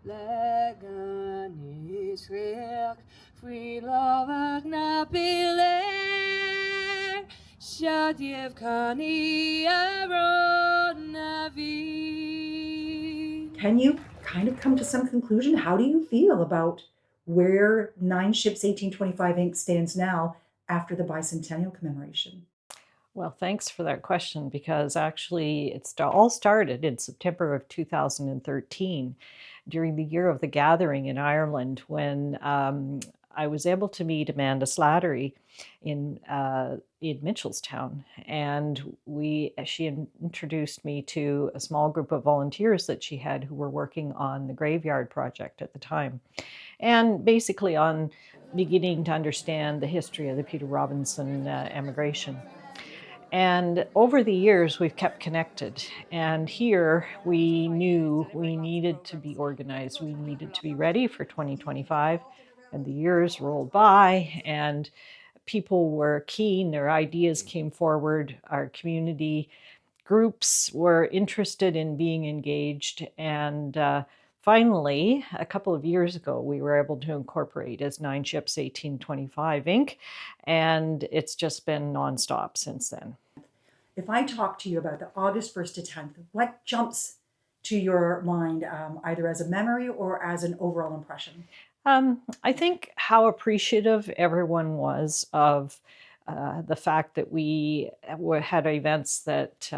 Leganisrek, free lovak na piler, Shadiev kani aron navi. Can you kind of come to some conclusion? How do you feel about where Nine Ships 1825 Inc. stands now after the Bicentennial Commemoration? Well, thanks for that question, because actually it all started in September of 2013 during the year of the gathering in Ireland, when I was able to meet Amanda Slattery in Mitchellstown, and she introduced me to a small group of volunteers that she had who were working on the graveyard project at the time, and basically on beginning to understand the history of the Peter Robinson emigration. And over the years, we've kept connected. And here we knew we needed to be organized. We needed to be ready for 2025. And the years rolled by, and people were keen. Their ideas came forward. Our community groups were interested in being engaged. And finally, a couple of years ago, we were able to incorporate as Nine Ships 1825 Inc. And it's just been nonstop since then. If I talk to you about the August 1st to 10th, what jumps to your mind, either as a memory or as an overall impression? I think how appreciative everyone was of the fact that we had events that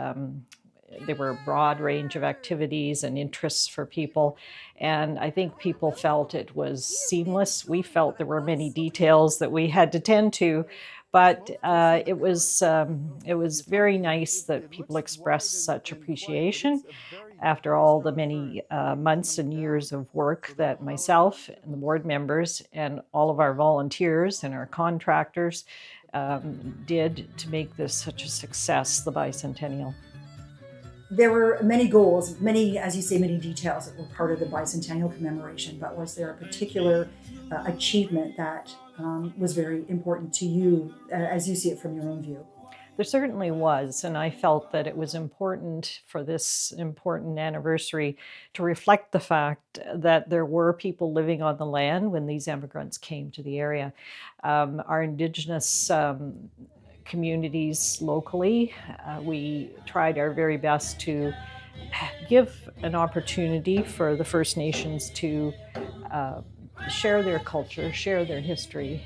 there were a broad range of activities and interests for people. And I think people felt it was seamless. We felt there were many details that we had to tend to, but it was very nice that people expressed such appreciation after all the many months and years of work that myself and the board members and all of our volunteers and our contractors did to make this such a success, the Bicentennial. There were many goals, many, as you say, many details that were part of the Bicentennial Commemoration, but was there a particular achievement that was very important to you as you see it from your own view? There certainly was, and I felt that it was important for this important anniversary to reflect the fact that there were people living on the land when these immigrants came to the area. Our Indigenous communities locally, we tried our very best to give an opportunity for the First Nations to share their culture, share their history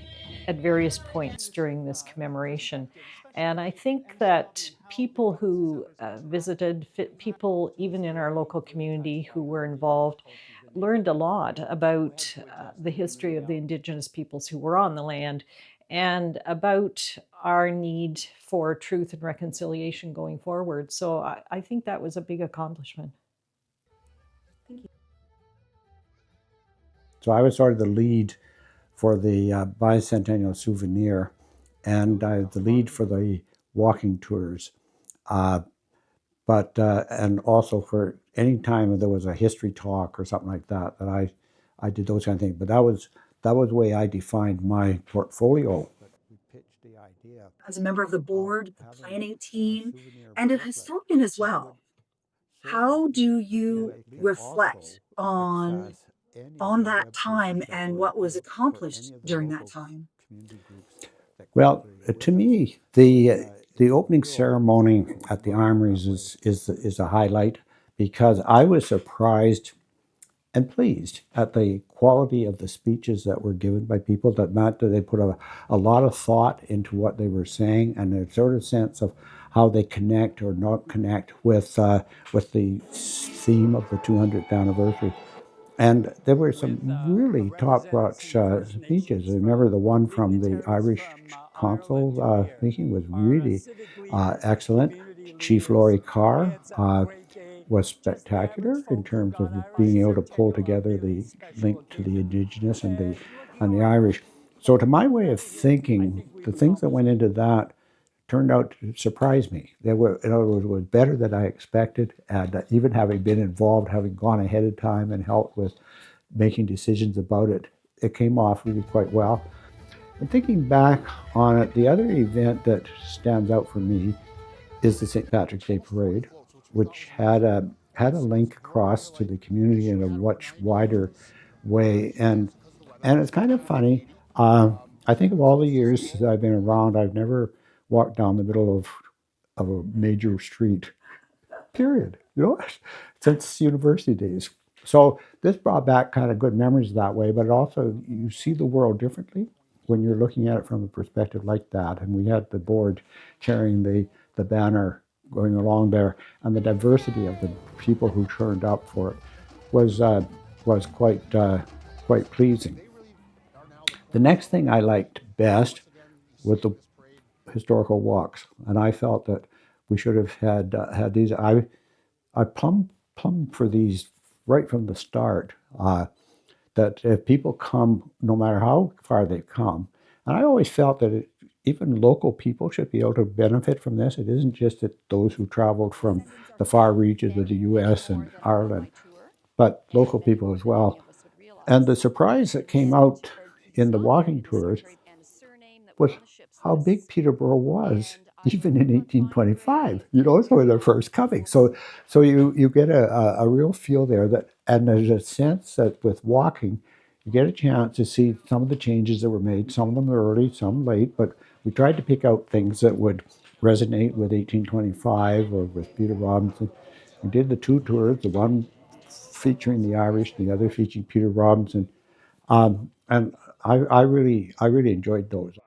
at various points during this commemoration. And I think that people who visited, people even in our local community who were involved, learned a lot about the history of the Indigenous peoples who were on the land and about our need for truth and reconciliation going forward. So I think that was a big accomplishment. Thank you. So I was sort of the lead for the Bicentennial Souvenir, and the lead for the walking tours. And also for any time there was a history talk or something like that, that I did those kind of things. But that was the way I defined my portfolio. We pitched the idea. As a member of the board, the planning team, and a historian as well, how do you reflect on that time and what was accomplished during that time? Well, to me, the opening ceremony at the Armories is a highlight, because I was surprised and pleased at the quality of the speeches that were given by people, that they put a lot of thought into what they were saying, and a sort of sense of how they connect or not connect with the theme of the 200th anniversary. And there were some really top-notch speeches. I remember the one from the Irish consul speaking was really excellent. Chief Laurie Carr was spectacular in terms of being able to pull together the link to the Indigenous and the Irish. So to my way of thinking, the things that went into that turned out to surprise me. They were, in other words, it was better than I expected, and even having been involved, having gone ahead of time and helped with making decisions about it, it came off really quite well. And thinking back on it, the other event that stands out for me is the St. Patrick's Day Parade, which had had a link across to the community in a much wider way. And it's kind of funny. I think of all the years that I've been around, I've never walked down the middle of a major street, period, since university days. So this brought back kind of good memories that way, but also you see the world differently when you're looking at it from a perspective like that. And we had the board carrying the banner going along there, and the diversity of the people who turned up for it was quite pleasing. The next thing I liked best was the historical walks, and I felt that we should have had these. I plumbed for these right from the start. That if people come, no matter how far they've come, and I always felt that even local people should be able to benefit from this. It isn't just that those who traveled from the far reaches of the U.S. and Ireland, but local people as well. And the surprise that came out in the walking tours was how big Peterborough was, even in 1825, so in their first coming. So you get a real feel there that, and there's a sense that with walking, you get a chance to see some of the changes that were made. Some of them are early, some late, but we tried to pick out things that would resonate with 1825 or with Peter Robinson. We did the two tours, the one featuring the Irish, the other featuring Peter Robinson, and I really enjoyed those.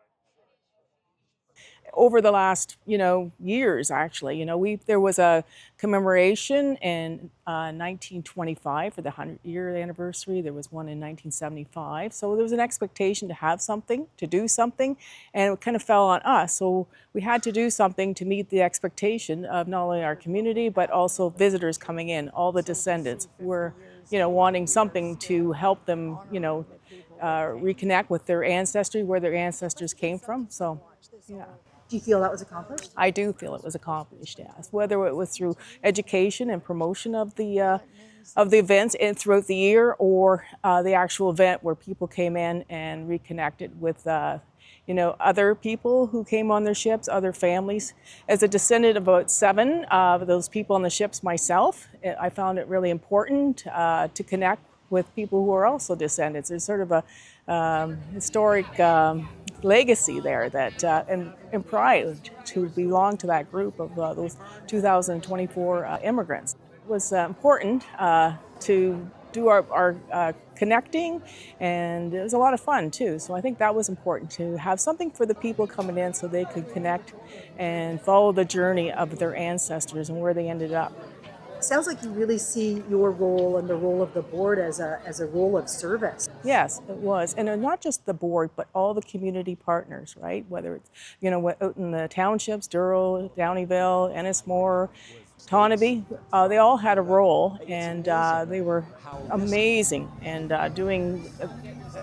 Over the last, years, actually, there was a commemoration in 1925 for the 100-year anniversary. There was one in 1975. So there was an expectation to have something, to do something, and it kind of fell on us. So we had to do something to meet the expectation of not only our community, but also visitors coming in. All the descendants were, wanting something to help them, reconnect with their ancestry, where their ancestors came from. So, yeah. Do you feel that was accomplished? I do feel it was accomplished, yes. Whether it was through education and promotion of the events and throughout the year, or the actual event where people came in and reconnected with other people who came on their ships, other families. As a descendant of about 7 of those people on the ships myself, I found it really important to connect with people who are also descendants. There's sort of a historic legacy there that and pride to belong to that group of those 2024 immigrants. It was important to do our connecting, and it was a lot of fun too. So I think that was important, to have something for the people coming in so they could connect and follow the journey of their ancestors and where they ended up. Sounds like you really see your role and the role of the board as a role of service. Yes, it was. And not just the board, but all the community partners, right? Whether it's, out in the townships, Durrell, Downeyville, Ennismore, Tonabee, they all had a role, and they were amazing, and doing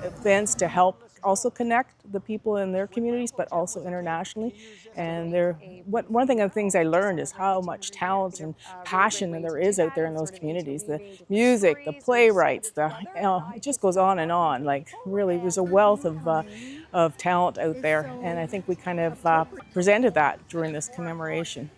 events to help also connect the people in their communities, but also internationally. And one of the things I learned is how much talent and passion there is out there in those communities. The music, the playwrights, it just goes on and on. Like, really, there's a wealth of talent out there, and I think we kind of presented that during this commemoration.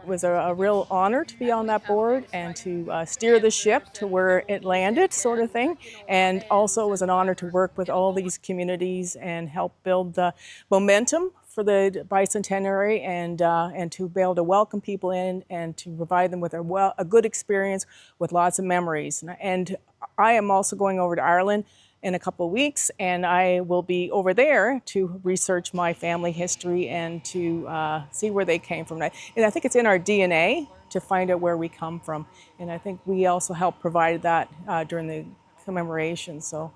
It was a real honor to be on that board and to steer the ship to where it landed, sort of thing. And also it was an honor to work with all these communities and help build the momentum for the bicentenary, and to be able to welcome people in and to provide them with a good experience with lots of memories. And I am also going over to Ireland in a couple of weeks, and I will be over there to research my family history and to see where they came from. And I think it's in our DNA to find out where we come from. And I think we also helped provide that during the commemoration. So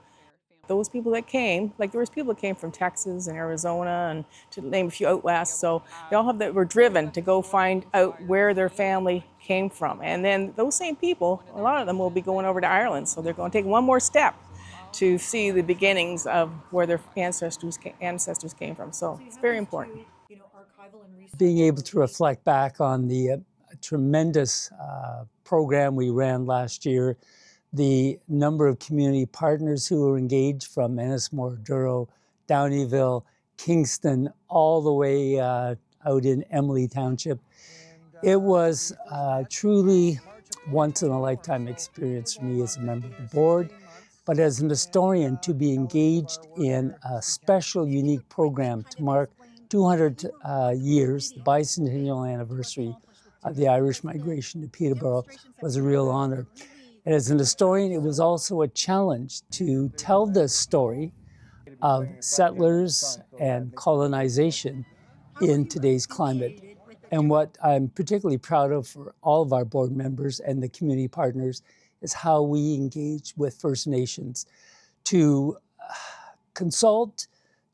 those people that came, like there was people that came from Texas and Arizona, and to name a few out west, so they all were driven to go find out where their family came from. And then those same people, a lot of them will be going over to Ireland, so they're going to take one more step to see the beginnings of where their ancestors came from. So it's very important. Being able to reflect back on the tremendous program we ran last year, the number of community partners who were engaged from Ennismore, Durrell, Downeyville, Kingston, all the way out in Emily Township. It was truly once-in-a-lifetime experience for me as a member of the board, but as an historian to be engaged in a special, unique program to mark 200 years, the bicentennial anniversary of the Irish migration to Peterborough, was a real honor. And as an historian, it was also a challenge to tell the story of settlers and colonization in today's climate. And what I'm particularly proud of for all of our board members and the community partners is how we engage with First Nations to consult,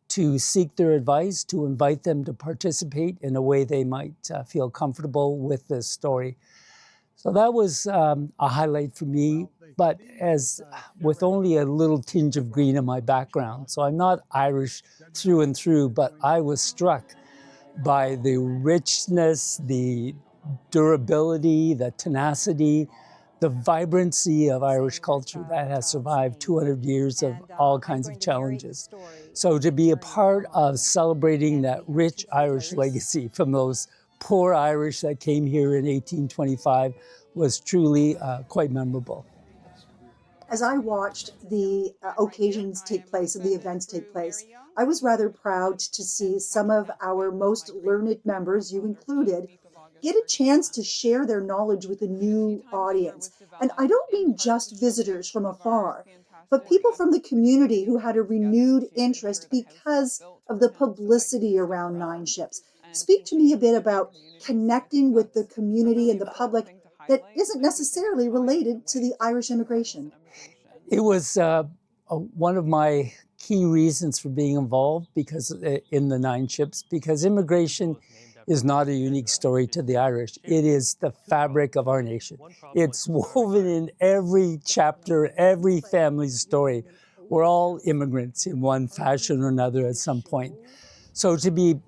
to seek their advice, to invite them to participate in a way they might feel comfortable with this story. So that was a highlight for me, but as with only a little tinge of green in my background. So I'm not Irish through and through, but I was struck by the richness, the durability, the tenacity, the vibrancy of Irish culture that has survived 200 years of all kinds of challenges. So to be a part of celebrating that rich Irish legacy from those poor Irish that came here in 1825 was truly quite memorable. As I watched the occasions take place and the events take place, I was rather proud to see some of our most learned members, you included, get a chance to share their knowledge with a new audience. And I don't mean just visitors from afar, but people from the community who had a renewed interest because of the publicity around Nine Ships. Speak to me a bit about connecting with the community and the public that isn't necessarily related to the Irish immigration. It was one of my key reasons for being involved because in the Nine Ships, because immigration is not a unique story to the Irish. It is the fabric of our nation. It's woven in every chapter, every family's story. We're all immigrants in one fashion or another at some point. So to be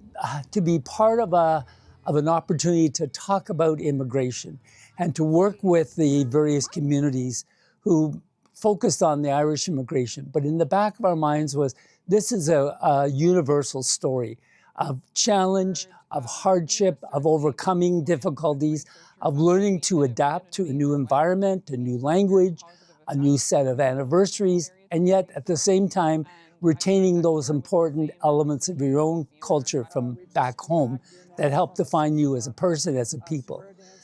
part of an opportunity to talk about immigration and to work with the various communities who focused on the Irish immigration, but in the back of our minds was this is a universal story of challenge, of hardship, of overcoming difficulties, of learning to adapt to a new environment, a new language, a new set of anniversaries, and yet at the same time retaining those important elements of your own culture from back home that help define you as a person, as a people.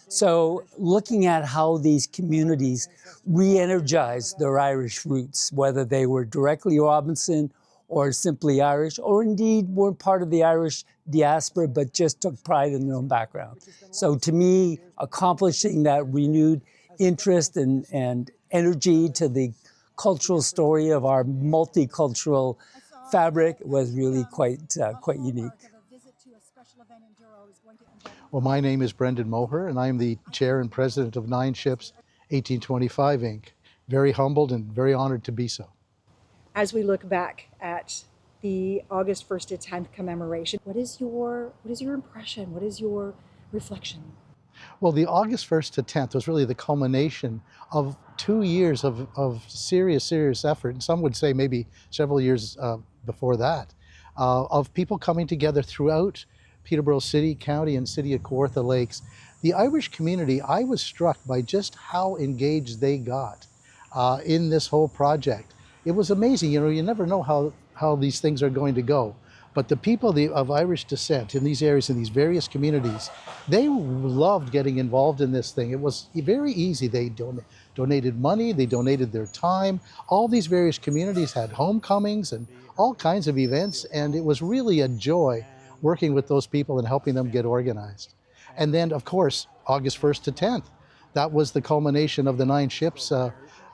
So looking at how these communities re-energized their Irish roots, whether they were directly Robinson or simply Irish, or indeed weren't part of the Irish diaspora, but just took pride in their own background. So to me, accomplishing that renewed interest and energy to the cultural story of our multicultural fabric was really quite unique. Well, my name is Brendan Moher, and I'm the chair and president of Nine Ships 1825 Inc. Very humbled and very honored to be so. As we look back at the August 1st to 10th commemoration, what is your impression? What is your reflection? Well, the August 1st to 10th was really the culmination of 2 years of serious effort, and some would say maybe several years before that, of people coming together throughout Peterborough City, County, and City of Kawartha Lakes. The Irish community, I was struck by just how engaged they got in this whole project. It was amazing. You know, you never know how these things are going to go. But the people of Irish descent in these areas, in these various communities, they loved getting involved in this thing. It was very easy. They donated money, they donated their time. All these various communities had homecomings and all kinds of events, and it was really a joy working with those people and helping them get organized. And then, of course, August 1st to 10th, that was the culmination of the Nine Ships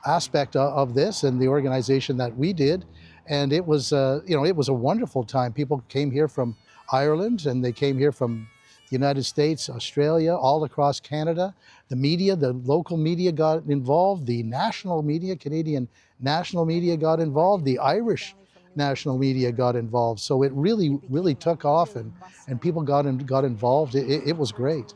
aspect of this and the organization that we did. And it was, it was a wonderful time. People came here from Ireland, and they came here from the United States, Australia, all across Canada. The media, the local media got involved. The national media, Canadian national media got involved. The Irish national media got involved. So it really took off, and people got involved. It was great.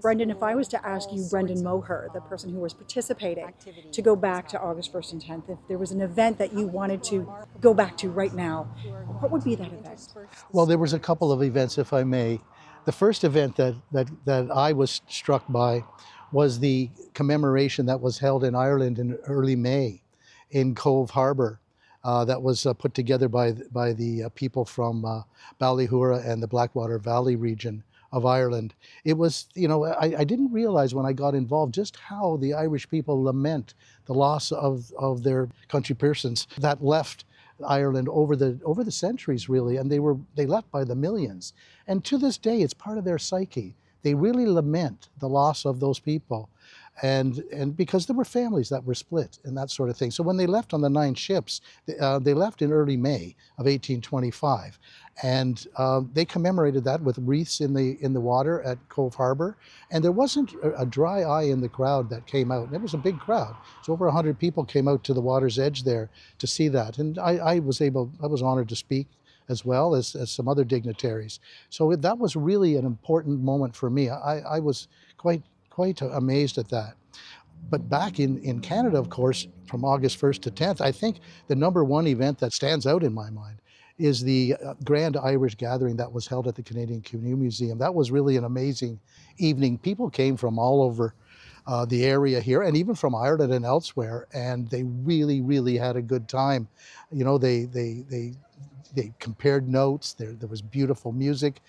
Brendan, if I was to ask you, Brendan Moher, the person who was participating, to go back to August 1st and 10th, if there was an event that you wanted to go back to right now, what would be that event? Well, there was a couple of events, if I may. The first event that I was struck by was the commemoration that was held in Ireland in early May in Cove Harbour. That was put together by the people from Ballyhura and the Blackwater Valley region of Ireland. It was, I didn't realize when I got involved just how the Irish people lament the loss of their country persons that left Ireland over the centuries, really, and they left by the millions. And to this day, it's part of their psyche. They really lament the loss of those people. And because there were families that were split and that sort of thing. So when they left on the 9 ships, they left in early May of 1825. And they commemorated that with wreaths in the water at Cove Harbour. And there wasn't a dry eye in the crowd that came out. And it was a big crowd. So over 100 people came out to the water's edge there to see that. And I was honored to speak as well as some other dignitaries. So that was really an important moment for me. I was quite amazed at that. But back in Canada, of course, from August 1st to 10th, I think the number one event that stands out in my mind is the Grand Irish Gathering that was held at the Canadian Community Museum. That was really an amazing evening. People came from all over the area here, and even from Ireland and elsewhere, and they really, really had a good time. They compared notes. There was beautiful music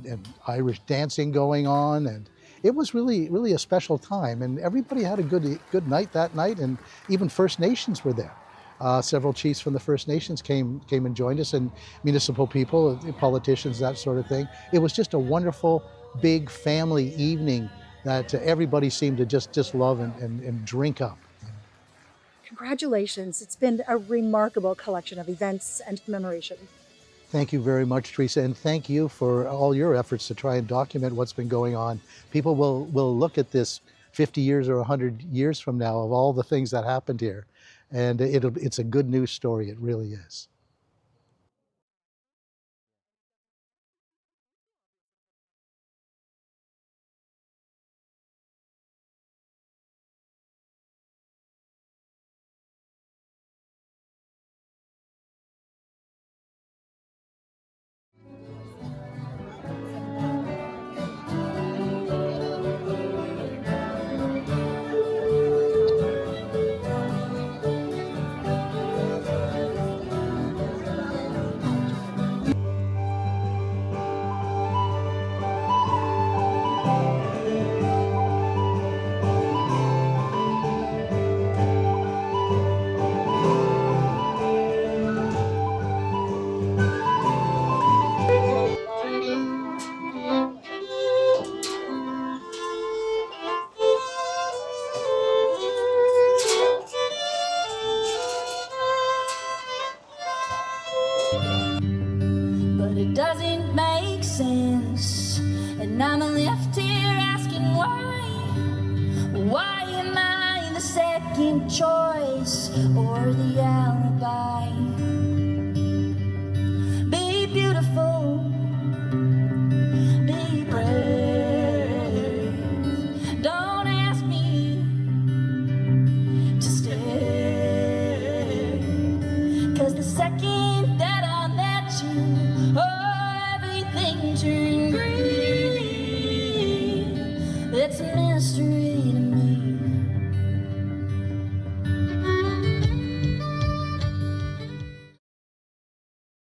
and Irish dancing going on, and it was really, really a special time. And everybody had a good night that night, and even First Nations were there. Several chiefs from the First Nations came and joined us, and municipal people, politicians, that sort of thing. It was just a wonderful, big family evening that everybody seemed to just love and drink up. Congratulations. It's been a remarkable collection of events and commemoration. Thank you very much, Teresa, and thank you for all your efforts to try and document what's been going on. People will look at this 50 years or 100 years from now of all the things that happened here, and it's a good news story. It really is. But it doesn't make sense, and I'm left here asking why. Why am I the second choice or the alibi? Be beautiful, be brave. Don't ask me to stay, 'cause the second that I met you, oh, everything turned green. It's a mystery.